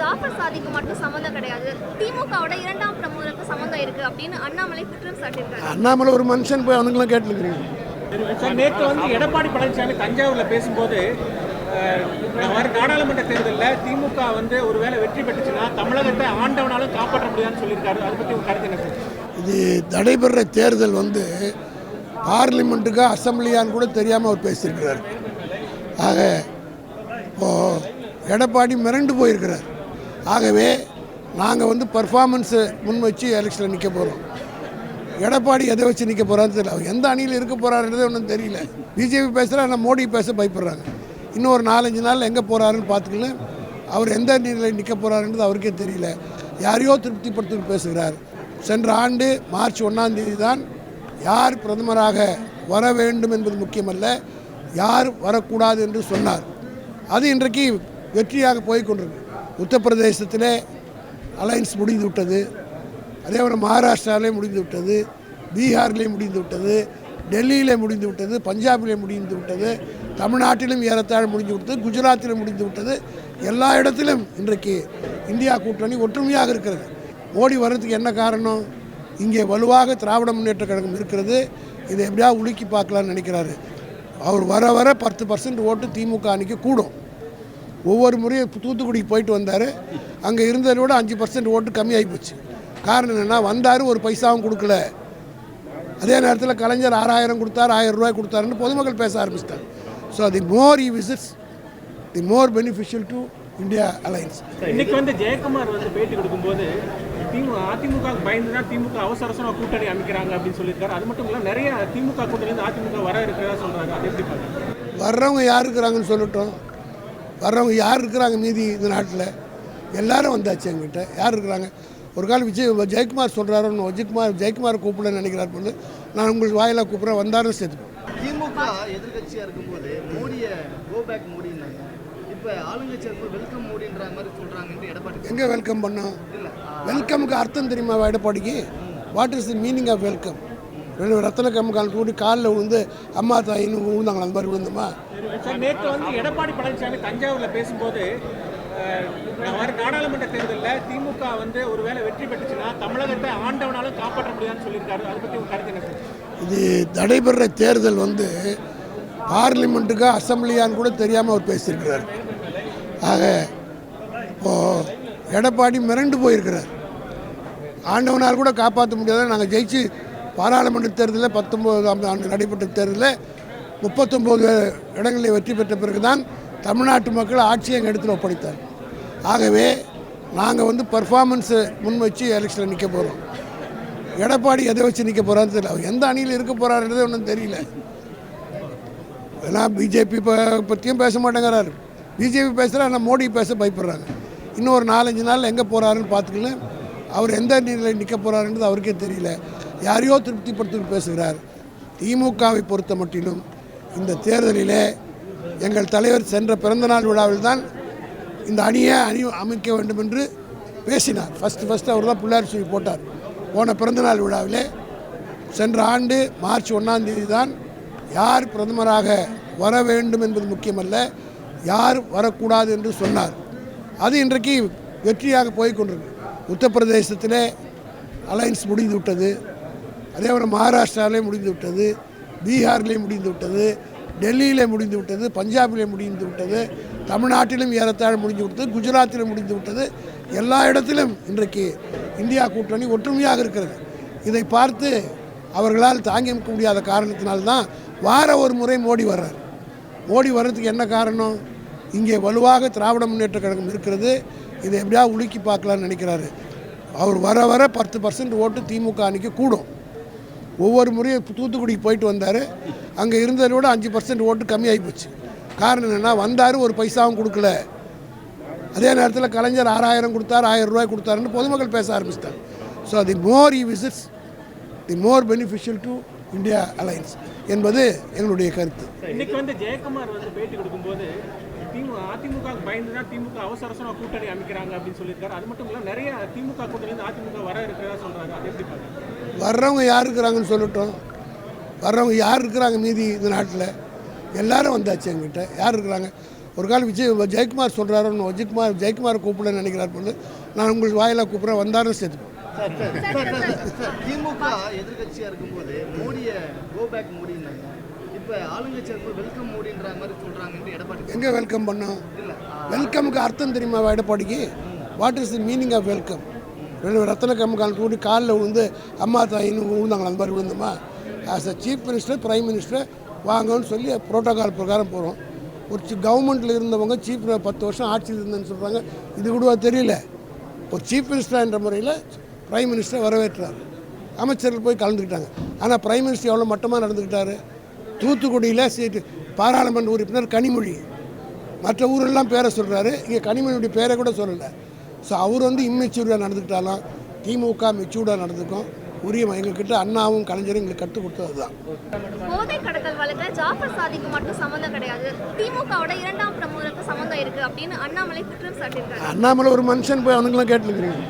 ஜாஃபர் சாதிக்கு மட்டும் சம்மந்தம் கிடையாது, திமுகவோட இரண்டாம் பிரமுகருக்கு சம்மந்தம் இருக்கு அப்படின்னு அண்ணாமலை குற்றம் சாட்டியிருக்காரு. அண்ணாமலை ஒரு மனுஷன் போய் அவனுங்களாம் கேட்டுருக்கிறீங்க. நேற்று எடப்பாடி பழனிசாமி தஞ்சாவூரில் பேசும்போது நாடாளுமன்ற தேர்தலில் திமுக ஒருவேளை வெற்றி பெற்றுச்சுன்னா தமிழகத்தை ஆண்டவனாலும் காப்பாற்ற முடியாதுன்னு சொல்லியிருக்காரு. அதை பற்றி ஒரு கருத்து என்ன? இது நடைபெற தேர்தல் பார்லிமெண்ட்டுக்கா அசம்பிளியான்னு கூட தெரியாமல் அவர் பேசியிருக்கிறார். ஆக இப்போது எடப்பாடி மிரண்டு போயிருக்கிறார். ஆகவே நாங்கள் பர்ஃபார்மன்ஸை முன் வச்சு எலெக்ஷனில் நிற்க போகிறோம். எடப்பாடி எதை வச்சு நிற்க போகிறான்னு தெரியல. அவர் எந்த அணியில் இருக்க போகிறாருன்றது ஒன்றும் தெரியல. பிஜேபி பேசுகிறா, ஆனால் மோடி பேச பயப்படுறாங்க. இன்னும் ஒரு 4-5 நாள் எங்கே போகிறாருன்னு பார்த்துக்கலாம். அவர் எந்த அணியில் நிற்க போகிறாருன்றது அவருக்கே தெரியல. யாரையோ திருப்திப்படுத்தி பேசுகிறார். சென்ற ஆண்டு மார்ச் 1ஆம் தேதி தான் யார் பிரதமராக வர வேண்டும் என்பது முக்கியமல்ல, யார் வரக்கூடாது என்று சொன்னார். அது இன்றைக்கு வெற்றியாக போய்கொண்டிருக்கு. உத்தரப்பிரதேசத்திலே அலைன்ஸ் முடிந்து விட்டது, அதேபோல் மகாராஷ்டிராவிலே முடிந்து விட்டது, பீகாரிலே முடிந்து விட்டது, டெல்லியிலே முடிந்து விட்டது, பஞ்சாபிலே முடிந்து விட்டது, தமிழ்நாட்டிலும் ஏறத்தாழ முடிந்து விட்டது, குஜராத்திலும் முடிந்து விட்டது. எல்லா இடத்திலும் இன்றைக்கு இந்தியா கூட்டணி ஒற்றுமையாக இருக்கிறது. மோடி வர்றதுக்கு என்ன காரணம்? இங்கே வலுவாக திராவிட முன்னேற்ற கழகம் இருக்கிறது. இதை எப்படியாவது உலுக்கி பார்க்கலான்னு நினைக்கிறாரு. அவர் வர வர 10% ஓட்டு திமுக அணிக்கு கூடும். ஒவ்வொரு முறையும் தூத்துக்குடிக்கு போயிட்டு வந்தார். அங்கே இருந்ததை விட 5% ஓட்டு கம்மியாகி போச்சு. காரணம் என்னென்னா, வந்தார், ஒரு பைசாவும் கொடுக்கல. அதே நேரத்தில் கலைஞர் 6000 கொடுத்தார், 1000 ரூபாய் கொடுத்தாருன்னு பொதுமக்கள் பேச ஆரம்பிச்சிட்டார். So the more he visits, the more beneficial to India alliance. இன்னைக்கு ஜெயக்குமார் பேட்டி கொடுக்கும்போது அதிமுக பயந்துதான் திமுக அவசர கூட்டணி அமைக்கிறாங்க அப்படின்னு சொல்லியிருக்காரு. அது மட்டும் இல்லை, நிறைய திமுக கூட்டணி அதிமுக வர இருக்கிறதா சொல்கிறாங்க. அது எப்படி பார்க்குறாங்க? வர்றவங்க யார் இருக்கிறாங்கன்னு சொல்லட்டும். வர்றவங்க யார் இருக்கிறாங்க மீதி இந்த நாட்டில்? எல்லாரும் வந்தாச்சு எங்கிட்ட. யார் இருக்கிறாங்க? ஒரு காலம் ஜெயக்குமார் சொல்கிறாருன்னு ஜெயக்குமார் கூப்பிடன்னு நினைக்கிறார் பொண்ணு. நான் உங்களுக்கு வாயிலாக கூப்பிட்றேன், வந்தாரும் சேர்த்துப்பேன். திமுக எதிர்கட்சியாக இருக்கும்போது மோடியை கோ பேக் மோடினாங்க. இப்போ ஆளுங்கட்சியாக வெல்கம் மோடின்ற மாதிரி சொல்கிறாங்க. எடப்பாடி எங்கே வெல்கம் பண்ணோம்? வெல்கமுக்கு அர்த்தம் தெரியுமா எடப்பாடிக்கு? What is the meaning of welcome? ரத்தன கம்முக்கால் கூடி காலில் விழுந்து அம்மா தாயின்னு விழுந்தாங்களா? அந்த மாதிரி விழுந்தோமா? நேற்று எடப்பாடி பழனிசாமி தஞ்சாவூரில் பேசும்போது நாடாளுமன்ற தேர்தலில் திமுக ஒருவேளை வெற்றி பெற்றுச்சுன்னா தமிழகத்தை ஆண்டவனாலும் காப்பாற்ற முடியாதுன்னு சொல்லியிருக்காரு. அதை பற்றி ஒரு கருத்து என்ன? இது நடைபெற தேர்தல் பார்லிமெண்ட்டுக்கா அசம்பிளியான்னு கூட தெரியாமல் அவர் பேசியிருக்கிறார். ஆக இப்போது எடப்பாடி மிரண்டு போயிருக்கிறார். ஆண்டவனால் கூட காப்பாற்ற முடியாத நாங்கள் ஜெயிச்சு பாராளுமன்ற தேர்தலில் 19ஆம் ஆண்டு நடைபெற்ற தேர்தலில் 39 இடங்களில் வெற்றி பெற்ற பிறகு தான் தமிழ்நாட்டு மக்கள் ஆட்சியை எங்கள் இடத்துல ஒப்படைத்தார். ஆகவே நாங்கள் பர்ஃபார்மன்ஸை முன் வச்சு எலெக்ஷனில் நிற்க போகிறோம். எடப்பாடி எதை வச்சு நிற்க போகிறான்னு தெரியல. அவர் எந்த அணியில் இருக்க போகிறாருன்றது ஒன்றும் தெரியல. ஏன்னா பிஜேபி பற்றியும் பேச மாட்டேங்கிறாரு. பிஜேபி பேசுகிறா, ஆனால் மோடி பேச பயப்படுறாங்க. இன்னும் ஒரு 4-5 நாள் எங்கே போகிறாருன்னு பார்த்துக்கலாம். அவர் எந்த நிலையில் நிற்க போகிறாருன்றது அவருக்கே தெரியல. யாரையோ திருப்திப்படுத்தி பேசுகிறார். திமுகவை பொறுத்த மட்டிலும் இந்த தேர்தலிலே எங்கள் தலைவர் சென்ற பிறந்தநாள் விழாவில் தான் இந்த அணியை அமைக்க வேண்டும் என்று பேசினார். ஃபஸ்ட்டு அவர் தான் பிள்ளையார் சொல்லி போட்டார். போன பிறந்தநாள் விழாவிலே சென்ற ஆண்டு மார்ச் 1ஆம் தேதி தான் யார் பிரதமராக வர வேண்டும் என்பது முக்கியமல்ல, யார் வரக்கூடாது என்று சொன்னார். அது இன்றைக்கு வெற்றியாக போய்கொண்டிருக்கு. உத்தரப்பிரதேசத்திலே அலைன்ஸ் முடிந்து விட்டது, அதேபோல் மகாராஷ்டிராவிலே முடிந்து விட்டது, பீகாரிலே முடிந்து விட்டது, டெல்லியிலே முடிந்து விட்டது, பஞ்சாபிலே முடிந்து விட்டது, தமிழ்நாட்டிலும் ஏறத்தாழ முடிந்து விட்டது, குஜராத்திலும் முடிந்து விட்டது. எல்லா இடத்திலும் இன்றைக்கு இந்தியா கூட்டணி ஒற்றுமையாக இருக்கிறது. இதை பார்த்து அவர்களால் தாங்கிக்க முடியாத காரணத்தினால்தான் வார ஒரு முறை மோடி வர்றார். மோடி வர்றதுக்கு என்ன காரணம்? இங்கே வலுவாக திராவிட முன்னேற்ற கழகம் இருக்கிறது. இதை எப்படியாவது உலுக்கி பார்க்கலான்னு நினைக்கிறாரு. அவர் வர வர 10% ஓட்டு திமுக அணிக்கு கூடும். ஒவ்வொரு முறையும் தூத்துக்குடிக்கு போயிட்டு வந்தார். அங்கே இருந்ததை விட 5% ஓட்டு கம்மியாகி போச்சு. காரணம் என்னென்னா, வந்தார், ஒரு பைசாவும் கொடுக்கல. அதே நேரத்தில் கலைஞர் 6000 கொடுத்தார், 1000 ரூபாய் கொடுத்தாருன்னு பொதுமக்கள் பேச ஆரம்பிச்சிட்டார். So the more he visits, the more beneficial to India alliance என்பது எங்களுடைய கருத்து. இன்னைக்கு ஜெயக்குமார் பேட்டி கொடுக்கும்போது அதிமுக பயந்துதான் திமுக அவசர கூட்டணி அமைக்கிறாங்க அப்படின்னு சொல்லியிருக்காரு. அது மட்டும் இல்லை, நிறைய திமுக கூட்டணி அதிமுக வர இருக்கிறதா சொல்கிறாங்க. அது எப்படி பார்க்குறாங்க? வர்றவங்க யார் இருக்கிறாங்கன்னு சொல்லட்டும். வர்றவங்க யார் இருக்கிறாங்க மீதி இந்த நாட்டில்? எல்லாரும் வந்தாச்சு எங்கிட்ட. யார் இருக்கிறாங்க? ஒரு கால் ஜெயக்குமார் சொல்கிறாருன்னு ஜெயக்குமார் கூப்பிட நினைக்கிறார் பொண்ணு. நான் உங்களுக்கு வாயிலாக கூப்பிட்றேன், வந்தாரும் சேர்த்துப்பேன். திமுக எதிர்கட்சியா இருக்கும்போது மோடியை கோ பேக் மோடினாங்க. இப்ப ஆளுங்கட்சியா இருக்கும்போது வெல்கம் மோடின்ற மாதிரி சொல்றாங்கன்னு எடப்பாடி எங்கே வெல்கம் பண்ணோம்? இல்ல வெல்கமுக்கு அர்த்தம் தெரியுமா எடப்பாடிக்கு? What is the meaning of welcome? ரத்தன கம்முக்கால் கூடி காலில் விழுந்து அம்மா தாயின்னு விழுந்தாங்களா? அந்த மாதிரி விழுந்தோமா? As a chief minister prime minister வாங்கன்னு சொல்லி ப்ரோட்டோகால் பிரகாரம் போகிறோம். ஒரு கவர்மெண்ட்டில் இருந்தவங்க சீஃப் 10 வருஷம் ஆட்சியில் இருந்தேன்னு சொல்கிறாங்க. இது கூட தெரியல. ஒரு சீஃப் மினிஸ்டர் என்ற முறையில் பிரைம் மினிஸ்டர் வரவேற்றார். அமைச்சர்கள் போய் கலந்துக்கிட்டாங்க. ஆனால் பிரைம் மினிஸ்டர் எவ்வளோ மட்டமாக நடந்துக்கிட்டார். தூத்துக்குடியில் பாராளுமன்ற உறுப்பினர் கனிமொழி மற்ற ஊரெல்லாம் பேரை சொல்கிறாரு, இங்கே கனிமொழியுடைய பேரை கூட சொல்லலை. ஸோ அவர் இம்மெச்சூர்டாக நடந்துக்கிட்டாலும் திமுக மெச்சூர்டாக நடந்துக்கும். உரிய எங்ககிட்ட அண்ணாவும் கலைஞரும் எங்களுக்கு கற்றுக் கொடுத்தது தான். போதை கடத்தல் வழக்கில் ஜாஃபர் சாதிக்கு மட்டும் சம்மந்தம் கிடையாது, திமுகவோட 2ஆம் பிரமுகருக்கு சம்மந்தம் இருக்கு அப்படின்னு அண்ணாமலை குற்றம் சாட்டியிருக்காரு. அண்ணாமலை ஒரு மனுஷன் போய் அவனுங்களாம் கேட்டுருக்கிறீங்க.